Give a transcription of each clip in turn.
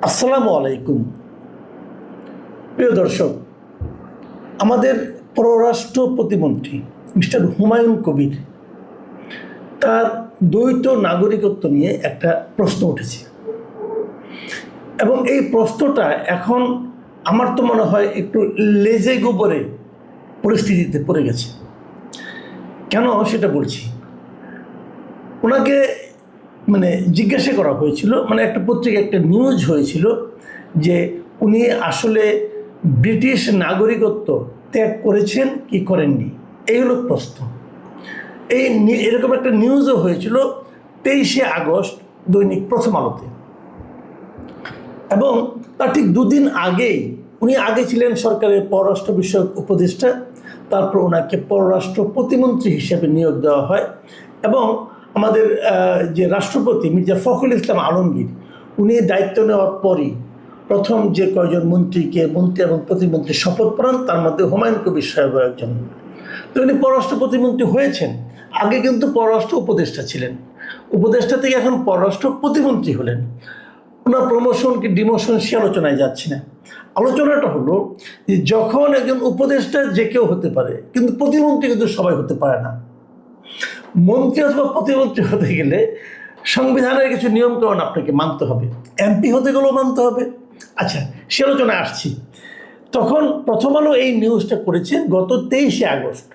আসসালামু আলাইকুম। প্রিয় দর্শক, আমাদের পররাষ্ট্র প্রতিমন্ত্রী মিস্টার হুমায়ুন কবির তার দ্বৈত নাগরিকত্ব নিয়ে একটা প্রশ্ন উঠেছে এবং এই প্রশ্নটা এখন আমার তো মনে হয় একটু লেজে গোবরে পরিস্থিতিতে পড়ে গেছে। কেন সেটা বলছি, ওনাকে জিজ্ঞাসা করা হয়েছিল, একটা পত্রিকা একটা নিউজ হয়েছিল যে উনি আসলে ব্রিটিশ নাগরিকত্ব ত্যাগ করেছেন কি করেননি, এই হলো প্রশ্ন। এরকম একটা নিউজও হয়েছিল 23শে আগস্ট দৈনিক প্রথম আলোতে, এবং তার ঠিক দুদিন আগেই উনি আগে ছিলেন সরকারের পররাষ্ট্র বিষয়ক উপদেষ্টা, তারপর ওনাকে পররাষ্ট্র প্রতিমন্ত্রী হিসেবে নিয়োগ দেওয়া হয় এবং আমাদের যে রাষ্ট্রপতি মির্জা ফখরুল ইসলাম আলমগীর উনি দায়িত্ব নেওয়ার পরই প্রথম যে কয়জন মন্ত্রীকে মন্ত্রী এবং প্রতিমন্ত্রী শপথ পান তার মধ্যে হুমায়ুন কবির সাহেব একজন। তো উনি পররাষ্ট্র প্রতিমন্ত্রী হয়েছেন, আগে কিন্তু পররাষ্ট্র উপদেষ্টা ছিলেন, উপদেষ্টা থেকে এখন পররাষ্ট্র প্রতিমন্ত্রী হলেন। ওনার প্রমোশন কি ডিমোশন সে আলোচনায় যাচ্ছে না। আলোচনাটা হলো যে যখন একজন উপদেষ্টা যে কেউ হতে পারে, কিন্তু প্রতিমন্ত্রী কিন্তু সবাই হতে পারে না। মন্ত্রী অথবা প্রতিমন্ত্রী হতে গেলে সংবিধানের কিছু নিয়মকানুন আপনাকে মানতে হবে, এমপি হতে গেলেও মানতে হবে। আচ্ছা, সে আলোচনায় আসছি। তখন প্রথম আলো এই নিউজটা করেছে গত 23শে আগস্ট।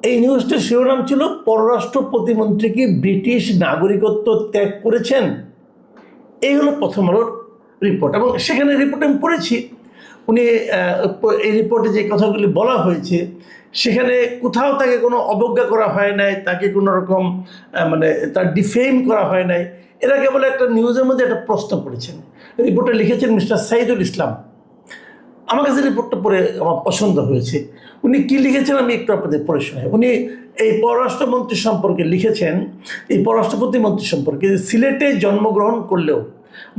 এই নিউজটার শিরোনাম ছিল পররাষ্ট্র প্রতিমন্ত্রী কি ব্রিটিশ নাগরিকত্ব ত্যাগ করেছেন। এই হলো প্রথম আলোর রিপোর্ট, এবং সেখানে রিপোর্ট আমি পড়েছি। উনি এই রিপোর্টে যে কথাগুলি বলা হয়েছে সেখানে কোথাও তাকে কোনো অবজ্ঞা করা হয় নাই, তাকে কোনো রকম তার ডিফেম করা হয় নাই। এরা কেবল একটা নিউজের মধ্যে একটা প্রশ্ন করেছেন। রিপোর্টে লিখেছেন মিস্টার সাইদুল ইসলাম। আমার কাছে রিপোর্টটা পড়ে আমার পছন্দ হয়েছে। উনি কি লিখেছেন আমি একটু আপনাদের পড়ে শোনাই। উনি এই পররাষ্ট্রমন্ত্রী সম্পর্কে লিখেছেন, এই পররাষ্ট্র প্রতিমন্ত্রী সম্পর্কে, সিলেটে জন্মগ্রহণ করলেও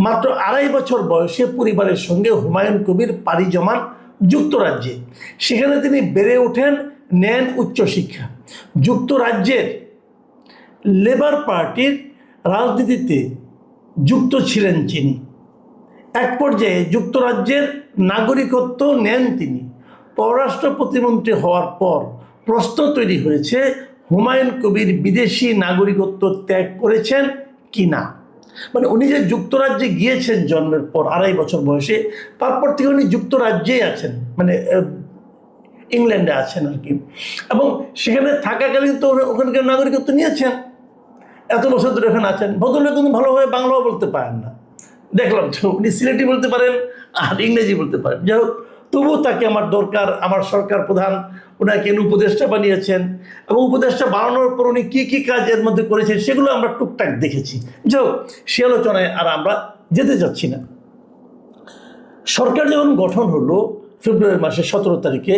মাত্র 2.5 বছর বয়সে পরিবারের সঙ্গে হুমায়ুন কবির পাড়ি জমান যুক্তরাজ্যে। সেখানে তিনি বেড়ে ওঠেন, নেন উচ্চশিক্ষা। যুক্তরাজ্যের লেবার পার্টির রাজনীতিতে যুক্ত ছিলেন তিনি। এক পর্যায়ে যুক্তরাজ্যের নাগরিকত্ব নেন তিনি। পররাষ্ট্র প্রতিমন্ত্রী হওয়ার পর প্রশ্ন তৈরি হয়েছে হুমায়ুন কবির বিদেশি নাগরিকত্ব ত্যাগ করেছেন কি না। উনি যে যুক্তরাজ্যে গিয়েছেন জন্মের পর 2.5 বছর বয়সে, তারপর থেকে উনি যুক্তরাজ্যেই আছেন, ইংল্যান্ডে আছেন আর কি। এবং সেখানে থাকাকালীন তো ওখানকার নাগরিকত্ব নিয়েছেন, এত বছর ধরে এখানে আছেন। ভদ্রলোক কিন্তু ভালোভাবে বাংলাও বলতে পারেন না, দেখলাম তো। উনি সিলেটি বলতে পারেন আর ইংরেজি বলতে পারেন। যাই হোক, তবুও তাকে আমার দরকার। আমার সরকার প্রধান ওনাকে উপদেষ্টা বানিয়েছেন, এবং উপদেষ্টা বানানোর পর উনি কী কী কাজ এর মধ্যে করেছেন সেগুলো আমরা টুকটাক দেখেছি। যাই হোক, সে আলোচনায় আর আমরা যেতে চাচ্ছি না। সরকার যখন গঠন হলো ফেব্রুয়ারি মাসের 17 তারিখে,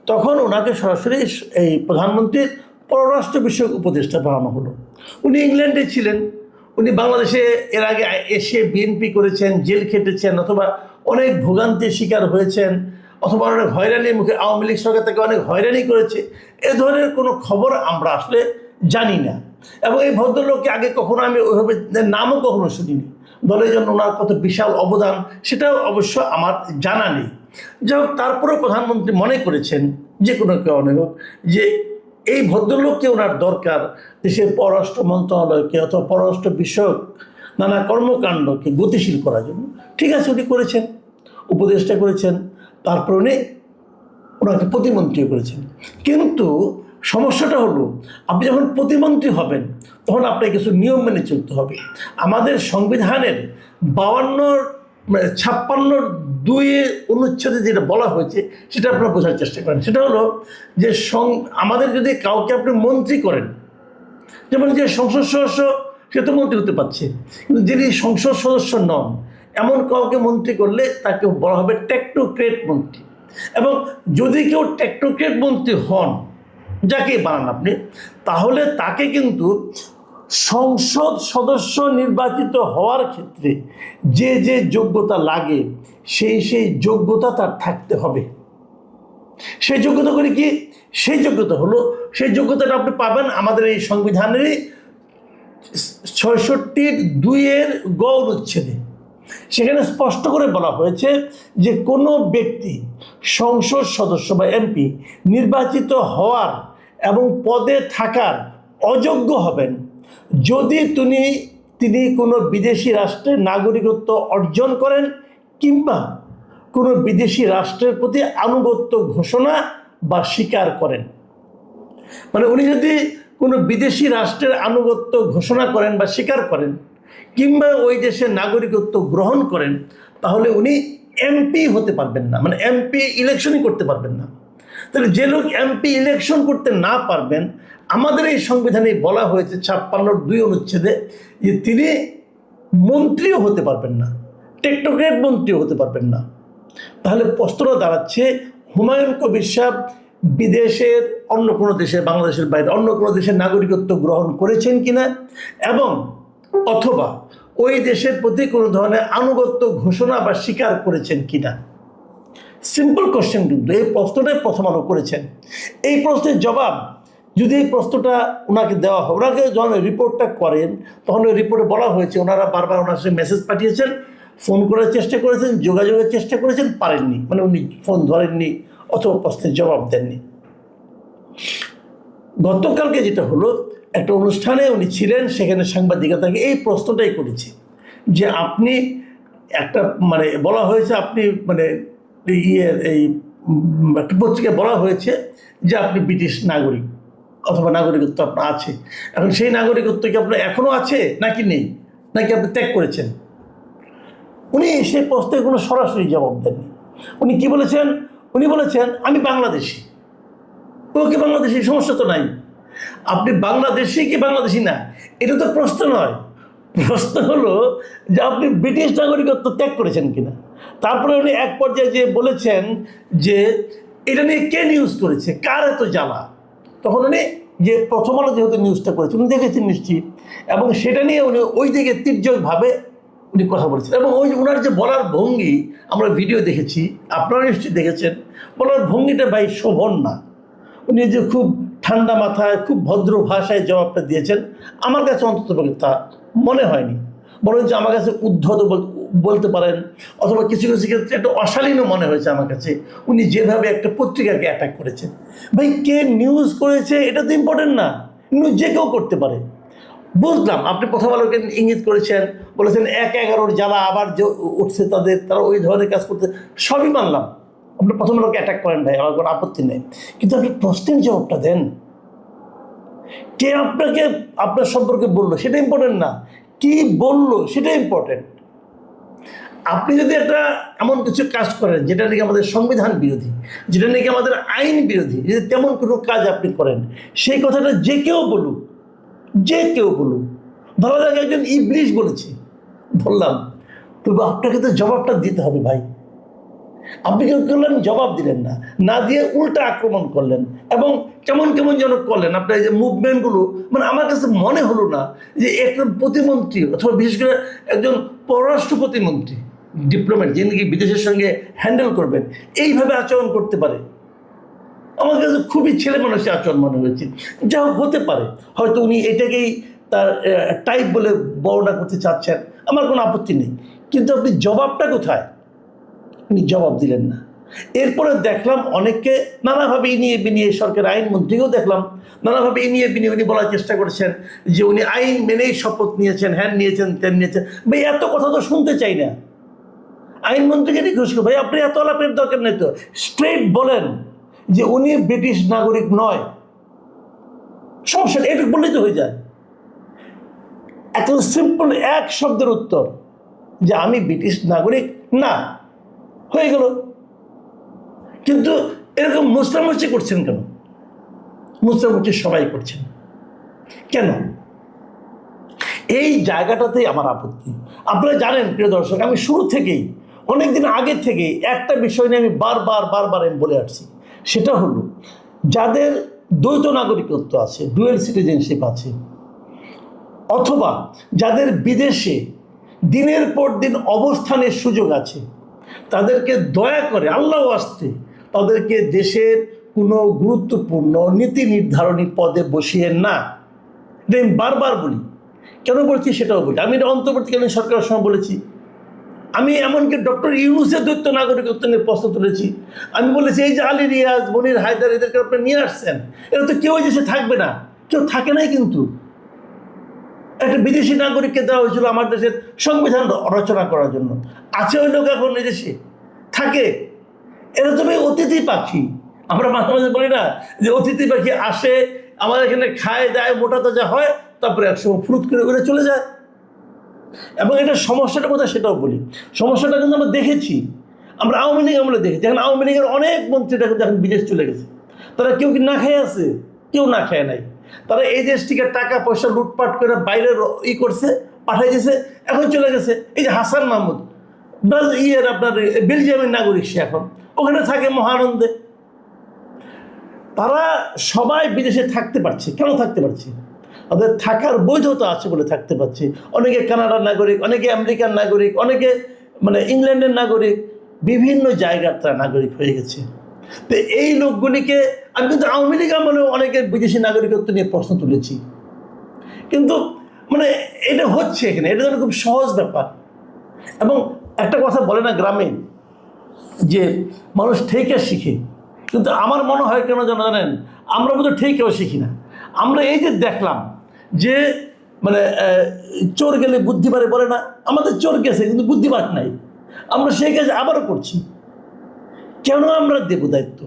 তখন ওনাকে সরাসরি এই প্রধানমন্ত্রীর পররাষ্ট্র বিষয়ক উপদেষ্টা বানানো হলো। উনি ইংল্যান্ডে ছিলেন, উনি বাংলাদেশে এর আগে এসে বিএনপি করেছেন, জেল খেটেছেন, অথবা অনেক ভোগান্তির শিকার হয়েছেন, অথবা অনেক হয়রানির মুখে আওয়ামী লীগ সরকার তাকে অনেক হয়রানি করেছে। এ ধরনের কোনো খবর আমরা আসলে জানি না, এবং এই ভদ্রলোককে আগে কখনো আমি ওইভাবে নামও কখনো শুনিনি। দলের জন্য ওনার কত বিশাল অবদান সেটাও অবশ্য আমার জানা নেই। যাই হোক, তারপরেও প্রধানমন্ত্রী মনে করেছেন যে কোনো কারণে হোক যে এই ভদ্রলোককে ওনার দরকার দেশের পররাষ্ট্র মন্ত্রণালয়কে অথবা পররাষ্ট্র বিষয়ক নানা কর্মকাণ্ডকে গতিশীল করার জন্য। ঠিক আছে, উনি করেছেন, উপদেষ্টা করেছেন, তারপর উনি ওনাকে প্রতিমন্ত্রী করেছেন। কিন্তু সমস্যাটা হলো, আপনি যখন প্রতিমন্ত্রী হবেন তখন আপনাকে কিছু নিয়ম মেনে চলতে হবে। আমাদের সংবিধানের 56(2) অনুচ্ছেদে যেটা বলা হয়েছে সেটা আপনারা বোঝার চেষ্টা করেন। সেটা হলো যে আমাদের যদি কাউকে আপনি মন্ত্রী করেন, যেমন যে সংসদ সদস্য সে তো মন্ত্রী হতে পারছে, কিন্তু যিনি সংসদ সদস্য নন এমন কাউকে মন্ত্রী করলে তাকে বলা হবে টেকনোক্রেট মন্ত্রী। এবং যদি কেউ টেকনোক্রেট মন্ত্রী হন, যাকে বানান আপনি, তাহলে তাকে কিন্তু সংসদ সদস্য নির্বাচিত হওয়ার ক্ষেত্রে যে যে যোগ্যতা লাগে সেই যোগ্যতা তার থাকতে হবে। সেই যোগ্যতা করে কি? সেই যোগ্যতা হলো, সেই যোগ্যতাটা আপনি পাবেন আমাদের এই সংবিধানেরই 66(2) গ অনুচ্ছেদে। সেখানে স্পষ্ট করে বলা হয়েছে যে কোনো ব্যক্তি সংসদ সদস্য বা এমপি নির্বাচিত হওয়ার এবং পদে থাকার অযোগ্য হবেন যদি তিনি কোনো বিদেশি রাষ্ট্রের নাগরিকত্ব অর্জন করেন কিংবা কোনো বিদেশি রাষ্ট্রের প্রতি আনুগত্য ঘোষণা বা স্বীকার করেন। মানে উনি যদি কোনো বিদেশি রাষ্ট্রের আনুগত্য ঘোষণা করেন বা স্বীকার করেন কিংবা ওই দেশের নাগরিকত্ব গ্রহণ করেন তাহলে উনি এমপি হতে পারবেন না, মানে এমপি ইলেকশনই করতে পারবেন না। তাহলে যে লোক এমপি ইলেকশন করতে না পারবেন, আমাদের এই সংবিধানে বলা হয়েছে 56(2) অনুচ্ছেদে যে তিনি মন্ত্রীও হতে পারবেন না, টেকনোক্র্যাট মন্ত্রীও হতে পারবেন না। তাহলে প্রশ্নটা দাঁড়াচ্ছে হুমায়ুন কবির সাহেব বিদেশের অন্য কোনো দেশে, বাংলাদেশের বাইরে অন্য কোনো দেশের নাগরিকত্ব গ্রহণ করেছেন কিনা এবং অথবা ওই দেশের প্রতি কোনো ধরনের আনুগত্য ঘোষণা বা স্বীকার করেছেন কিনা। সিম্পল কোশ্চেন, কিন্তু এই প্রশ্নটাই প্রথম আলো করেছেন। এই প্রশ্নের জবাব যদি এই প্রশ্নটা ওনাকে দেওয়া হয়, ওনাকে যখন রিপোর্টটা করেন তখন ওই রিপোর্টে বলা হয়েছে ওনারা বারবার ওনার সাথে মেসেজ পাঠিয়েছেন, ফোন করার চেষ্টা করেছেন, যোগাযোগের চেষ্টা করেছেন, পারেননি, মানে উনি ফোন ধরেননি অথবা প্রশ্নের জবাব দেননি। গতকালকে যেটা হলো, একটা অনুষ্ঠানে উনি ছিলেন, সেখানে সাংবাদিকতাকে এই প্রশ্নটাই করেছে যে আপনি একটা মানে বলা হয়েছে আপনি মানে এই একটা পত্রিকায় বলা হয়েছে যে আপনি ব্রিটিশ নাগরিক অথবা নাগরিকত্ব আপনার আছে, এখন সেই নাগরিকত্ব কি আপনার এখনও আছে নাকি নেই, নাকি আপনি ত্যাগ করেছেন? উনি সেই প্রশ্নের কোনো সরাসরি জবাব দেননি। উনি কি বলেছেন? উনি বলেছেন আমি বাংলাদেশি। ওকে বাংলাদেশি, সমস্যা তো নাই। আপনি বাংলাদেশি কি বাংলাদেশি না এটা তো প্রশ্ন নয়, প্রশ্ন হলো যে আপনি ব্রিটিশ নাগরিকত্ব ত্যাগ করেছেন কিনা। তারপরে উনি এক পর্যায়ে যে বলেছেন যে এটা নিয়ে কে নিউজ করেছে, কার এত জ্বালা, তখন উনি যে প্রথম আলো যেহেতু নিউজটা করেছে উনি দেখেছেন নিশ্চয়ই, এবং সেটা নিয়ে উনি ওই দিকে তীর্যকভাবে উনি কথা বলেছেন। এবং ওই ওনার যে বলার ভঙ্গি, আমরা ভিডিও দেখেছি, আপনারা নিশ্চয়ই দেখেছেন, বলার ভঙ্গিটা ভাই শোভন না। উনি যে খুব ঠান্ডা মাথায় খুব ভদ্র ভাষায় জবাবটা দিয়েছেন, আমার কাছে অন্তত তা মনে হয়নি, বরঞ্চ আমার কাছে উদ্ধত বলতে পারেন, অথবা কিছু কিছু ক্ষেত্রে একটা অশালীনও মনে হয়েছে আমার কাছে উনি যেভাবে একটা পত্রিকাকে অ্যাটাক করেছেন। ভাই কে নিউজ করেছে এটা তো ইম্পর্টেন্ট না, নিউজ যে কেউ করতে পারে। বুঝলাম আপনি প্রথম আলোকে ইঙ্গিত করেছেন, বলেছেন 1-11 জ্বালা আবার যে উঠছে তারা ওই ধরনের কাজ করতে, সবই মানলাম। আপনি প্রথম আলোকে অ্যাটাক করেন ভাই, আমার কোনো আপত্তি নেই, কিন্তু আপনি প্রশ্নের জবাবটা দেন। কে আপনাকে আপনার সম্পর্কে বললো সেটা ইম্পর্টেন্ট না, কি বললো সেটা ইম্পর্টেন্ট। আপনি যদি একটা এমন কিছু কাজ করেন যেটা নাকি আমাদের সংবিধান বিরোধী, যেটা নাকি আমাদের আইন বিরোধী, যদি তেমন কোনো কাজ আপনি করেন, সেই কথাটা যে কেউ বলুক, ধরা যাক একজন ইবলিশ বলেছে, বললাম, তবে আপনাকে তো জবাবটা দিতে হবে ভাই। আপনি কেউ করলেন, জবাব দিলেন না, না দিয়ে উল্টা আক্রমণ করলেন এবং কেমন যেন করলেন। আপনার যে মুভমেন্টগুলো, মানে আমার কাছে মনে হলো না যে একজন প্রতিমন্ত্রী অথবা বিশেষ করে একজন পররাষ্ট্র প্রতিমন্ত্রী, ডিপ্লোম্যাট, যিনি কি বিদেশের সঙ্গে হ্যান্ডেল করবেন, এইভাবে আচরণ করতে পারে। আমার কাছে খুবই ছেলে মানুষের আচরণ মনে হয়েছে। যা হতে পারে, হয়তো উনি এটাকেই তার টাইপ বলে বর্ণনা করতে চাচ্ছেন, আমার কোনো আপত্তি নেই, কিন্তু আপনি জবাবটা কোথায়? উনি জবাব দিলেন না। এরপরে দেখলাম অনেককে নানাভাবে ইনিয়ে বিনিয়ে, সরকার আইনমন্ত্রীকেও দেখলাম নানাভাবে ইনিয়ে বিনিয়ে উনি বলার চেষ্টা করেছেন যে উনি আইন মেনেই শপথ নিয়েছেন, হ্যান নিয়েছেন, তেন নিয়েছেন। ভাই এত কথা তো শুনতে চাই না। আইনমন্ত্রীকে রিকোয়েস্ট করবো, ভাই আপনি এত আলাপের দরকার নেই তো, স্ট্রেট বলেন যে উনি ব্রিটিশ নাগরিক নয়, সমস্যা এটুকু বললেই তো হয়ে যায়। এত সিম্পল এক শব্দের উত্তর যে আমি ব্রিটিশ নাগরিক না, হয়ে গেল। কিন্তু এরকম মুসলামুচি করছেন কেন? মুসলামুচি সবাই করছেন কেন? এই জায়গাটাতেই আমার আপত্তি। আপনারা জানেন প্রিয় দর্শক, আমি শুরু থেকেই, অনেকদিন আগে থেকেই একটা বিষয় নিয়ে আমি বারবার আমি বলে আসছি, সেটা হলো যাদের দ্বৈত নাগরিকত্ব আছে, ডুয়েল সিটিজেনশিপ আছে, অথবা যাদের বিদেশে দিনের পর দিন অবস্থানের সুযোগ আছে, তাদেরকে দয়া করে আল্লাহ আস্তে তাদেরকে দেশের কোনো গুরুত্বপূর্ণ নীতি নির্ধারণী পদে বসিয়ে না। এটা আমি বারবার বলি, কেন বলছি সেটাও বলি। আমি এটা অন্তর্বর্তীকালীন সরকারের সময় বলেছি, আমি এমনকি ডক্টর ইউনূসের দ্বৈত নাগরিকত্ব নিয়ে প্রশ্ন তুলেছি। আমি বলেছি এই যে আলী রিয়াজ, মনির হায়দার, এদেরকে আপনি নিয়ে আসছেন, এরা তো কেউ দেশে থাকবে না, কেউ থাকে নাই। কিন্তু একটা বিদেশি নাগরিককে দেওয়া হয়েছিল আমার দেশের সংবিধান রচনা করার জন্য। আছে ওই লোক এখন এই দেশে থাকে। এরা তো ভাই অতিথি পাখি। আমরা মাঝে মাঝে বলি না যে অতিথি পাখি আসে, আমাদের এখানে খায় দায়, মোটা তাজা হয়, তারপরে একসময় ফুরুত করে উড়ে চলে যায়। এবং এটা সমস্যাটা কোথায় সেটাও বলি। সমস্যাটা কিন্তু আমরা দেখেছি, আমরা আওয়ামী লীগ আমলে দেখেছি। এখন আওয়ামী লীগের অনেক মন্ত্রীরা কিন্তু এখন বিদেশ চলে গেছে। তারা কেউ কি না খেয়ে আছে? কেউ না খেয়ে নাই। তারা এই দেশ থেকে টাকা পয়সা লুটপাট করে বাইরে করছে, পাঠিয়ে দিয়েছে, এখন চলে গেছে। এই যে হাসান মাহমুদ, আপনার বেলজিয়ামের নাগরিক, সে এখন ওখানে থাকে মহানন্দে। তারা সবাই বিদেশে থাকতে পারছে। কেন থাকতে পারছে? ওদের থাকার বৈধতা আছে বলে থাকতে পারছে। অনেকে কানাডার নাগরিক, অনেকে আমেরিকার নাগরিক, অনেকে ইংল্যান্ডের নাগরিক, বিভিন্ন জায়গার তারা নাগরিক হয়ে গেছে। তো এই লোকগুলিকে আমি কিন্তু আওয়ামী লীগ আমলেও অনেকে বিদেশি নাগরিকত্ব নিয়ে প্রশ্ন তুলেছি। কিন্তু এটা হচ্ছে এখানে, এটা যেন খুব সহজ ব্যাপার। এবং একটা কথা বলে না গ্রামে যে মানুষ ঠেকে শিখে, কিন্তু আমার মনে হয় কেন জানেন, আমরা বোধহয় ঠেকেও শিখি না। আমরা এই যে দেখলাম যে চোর গেলে বুদ্ধি বাড়ে বলে না, আমাদের চোর গেছে কিন্তু বুদ্ধি বাড় নাই, আমরা সেই কাজ আবারও করছি। কেন আমরা দেব দায়িত্ব?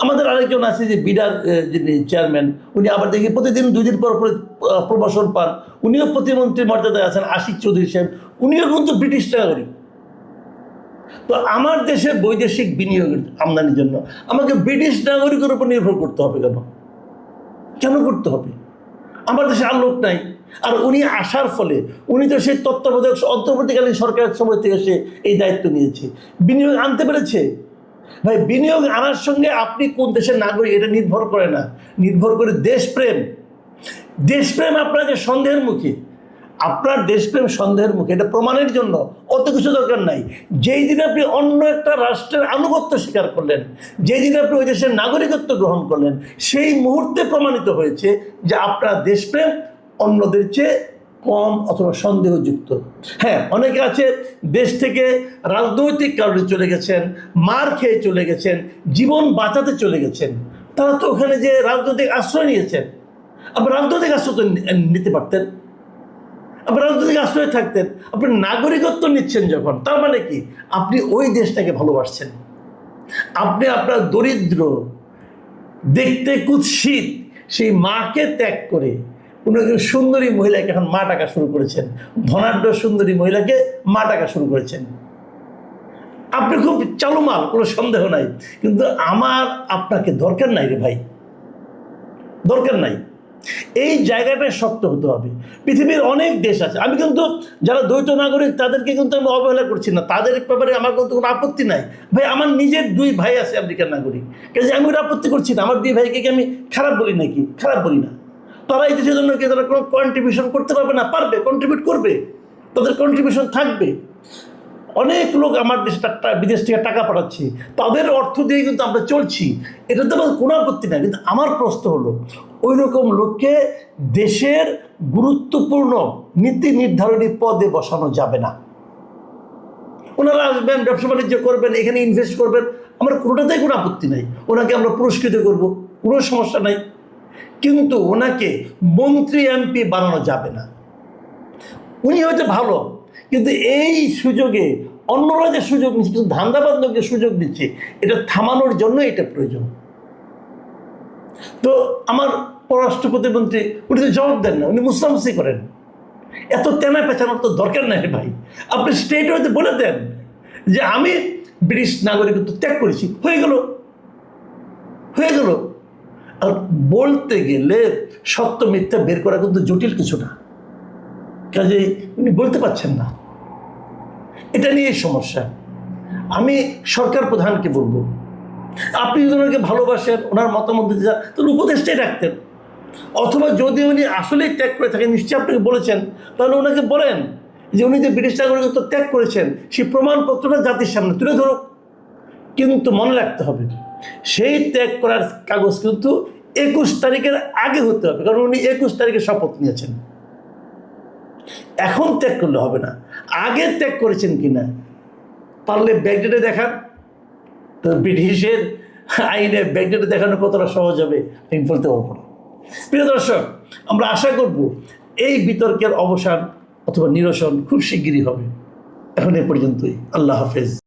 আমাদের আরেকজন আছে যে বিডার যিনি চেয়ারম্যান, উনি আবার দেখি প্রতিদিন 2 দিন পর প্রমোশন পান, উনিও প্রতিমন্ত্রীর মর্যাদায় আছেন, আশিক চৌধুরী সাহেব, উনিও কিন্তু ব্রিটিশ নাগরিক। তো আমার দেশে বৈদেশিক বিনিয়োগের আমদানির জন্য আমাকে ব্রিটিশ নাগরিকের উপর নির্ভর করতে হবে কেন? কেন করতে হবে? আমার দেশে আর লোক নাই। আর উনি আসার ফলে উনি তো সেই তত্ত্বাবধায়ক অন্তর্বর্তীকালীন সরকারের সময় থেকে সে এই দায়িত্ব নিয়েছে, বিনিয়োগ আনতে পেরেছে। ভাই, বিনিয়োগ আনার সঙ্গে আপনি কোন দেশের নাগরিক এটা নির্ভর করে না, নির্ভর করে দেশপ্রেম। দেশপ্রেম আপনার যে সন্দেহের মুখে, আপনার দেশপ্রেম সন্দেহের মুখে, এটা প্রমাণের জন্য অত কিছু দরকার নাই। যেই দিন আপনি অন্য একটা রাষ্ট্রের আনুগত্য স্বীকার করলেন, যেই দিন আপনি ওই দেশের নাগরিকত্ব গ্রহণ করলেন, সেই মুহূর্তে প্রমাণিত হয়েছে যে আপনার দেশপ্রেম অন্যদের চেয়ে কম অথবা সন্দেহযুক্ত। হ্যাঁ, অনেকে আছে দেশ থেকে রাজনৈতিক কারণে চলে গেছেন, মার খেয়ে চলে গেছেন, জীবন বাঁচাতে চলে গেছেন। তারা তো ওখানে যে রাজনৈতিক আশ্রয় নিয়েছেন। আপনি রাজনৈতিক আশ্রয় তো নিতে পারতেন, আপনি রাজনৈতিক আশ্রয় থাকতেন। আপনি নাগরিকত্ব নিচ্ছেন যখন, তার মানে কি আপনি ওই দেশটাকে ভালোবাসছেন। আপনি আপনার দরিদ্র, দেখতে কুৎসিত সেই মাকে ত্যাগ করে কোনো একজন সুন্দরী মহিলাকে এখন মা ডাকা শুরু করেছেন, ধনাঢ্য সুন্দরী মহিলাকে মা ডাকা শুরু করেছেন। আপনি খুব চালুমাল, কোনো সন্দেহ নাই। কিন্তু আমার আপনাকে দরকার নাই রে ভাই, দরকার নাই। এই জায়গাটায় শক্ত হতে হবে। পৃথিবীর অনেক দেশ আছে, আমি কিন্তু যারা দ্বৈত নাগরিক তাদেরকে কিন্তু আমি অবহেলা করছি না, তাদের ব্যাপারে আমার কিন্তু কোনো আপত্তি নাই। ভাই, আমার নিজের 2 ভাই আছে আমেরিকান নাগরিক, কাজে আমি ওটা আপত্তি করছি না। আমার 2 ভাইকে কি আমি খারাপ বলি নাকি? খারাপ বলি না। তারা এই দেশের জন্য কি তারা কোনো কন্ট্রিবিউশন করতে পারবে না? পারবে, কন্ট্রিবিউট করবে, তাদের কন্ট্রিবিউশন থাকবে। অনেক লোক আমার দেশে বিদেশ থেকে টাকা পাঠাচ্ছে, তাদের অর্থ দিয়ে কিন্তু আমরা চলছি, এটাতে আমার কোনো আপত্তি নাই। কিন্তু আমার প্রশ্ন হলো, ওই রকম লোককে দেশের গুরুত্বপূর্ণ নীতি নির্ধারণী পদে বসানো যাবে না। ওনারা আসবেন, ব্যবসা বাণিজ্য করবেন, এখানে ইনভেস্ট করবেন, আমার কোনোটাতেই কোনো আপত্তি নাই। ওনাকে আমরা পুরস্কৃত করব, কোনো সমস্যা নাই। কিন্তু ওনাকে মন্ত্রী এমপি বানানো যাবে না। উনি হয়তো ভালো, কিন্তু এই সুযোগে অন্যরা যে সুযোগ নিচ্ছে, কিছু ধান্দাবাদ লোক যে সুযোগ দিচ্ছে, এটা থামানোর জন্য এটা প্রয়োজন। তো আমার পররাষ্ট্র প্রতিমন্ত্রী উনি তো জবাব দেন না, উনি মুসামসি করেন। এত তেনা পেঁচানোর তো দরকার নাই ভাই। আপনি স্টেট হয়তো বলে দেন যে আমি ব্রিটিশ নাগরিকত্ব ত্যাগ করেছি, হয়ে গেল, হয়ে গেল। আর বলতে গেলে সত্য মিথ্যা বের করা কিন্তু জটিল কিছু না, কাজেই উনি বলতে পারছেন না। এটা নিয়ে সমস্যা। আমি সরকার প্রধানকে বলবো, আপনি যদি ওনাকে ভালোবাসেন, ওনার মতামত দিতে চান, তাহলে উপদেশটাই রাখতেন। অথবা যদি উনি আসলেই ত্যাগ করে থাকেন, নিশ্চয়ই আপনাকে বলেছেন, তাহলে ওনাকে বলেন যে উনি যে ব্রিটিশ নাগরিকত্ব ত্যাগ করেছেন সেই প্রমাণপত্রটা জাতির সামনে তুলে ধরুক। কিন্তু মনে রাখতে হবে, সেই ত্যাগ করার কাগজ কিন্তু 21 তারিখের আগে হতে হবে, কারণ উনি 21 তারিখে শপথ নিয়েছেন। এখন ত্যাগ করলে হবে না, আগে ত্যাগ করেছেন কিনা পারলে ব্যাকডেটে দেখান। তো ব্রিটিশের আইনে ব্যাকডেটে দেখানো কতটা সহজ হবে আমি বলতে পারবো না। প্রিয় দর্শক, আমরা আশা করব এই বিতর্কের অবসান অথবা নিরসন খুব শিগগিরই হবে। এখন এ পর্যন্তই। আল্লাহ হাফেজ।